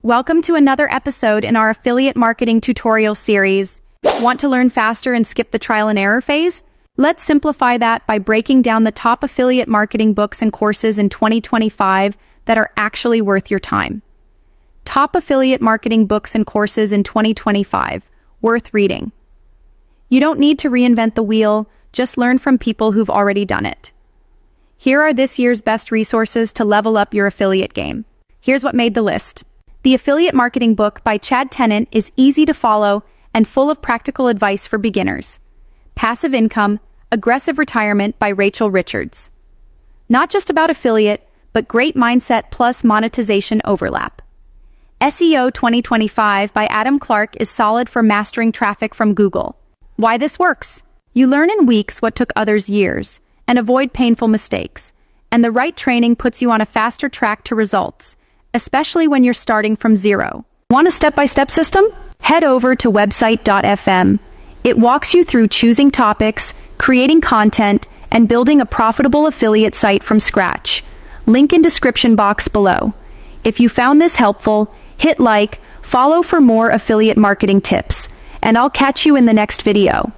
Welcome to another episode in our affiliate marketing tutorial series. Want to learn faster and skip the trial and error phase? Let's simplify that by breaking down the top affiliate marketing books and courses in 2025 that are actually worth your time. Top affiliate marketing books and courses in 2025, worth reading. You don't need to reinvent the wheel, just learn from people who've already done it. Here are this year's best resources to level up your affiliate game. Here's what made the list. The Affiliate Marketing book by Chad Tennant is easy to follow and full of practical advice for beginners. Passive Income, Aggressive Retirement by Rachel Richards. Not just about affiliate, but great mindset plus monetization overlap. SEO 2025 by Adam Clark is solid for mastering traffic from Google. Why this works? You learn in weeks what took others years and avoid painful mistakes. And the right training puts you on a faster track to results, especially when you're starting from zero. Want a step-by-step system? Head over to website.fm. It walks you through choosing topics, creating content, and building a profitable affiliate site from scratch. Link in description box below. If you found this helpful, hit like, follow for more affiliate marketing tips, and I'll catch you in the next video.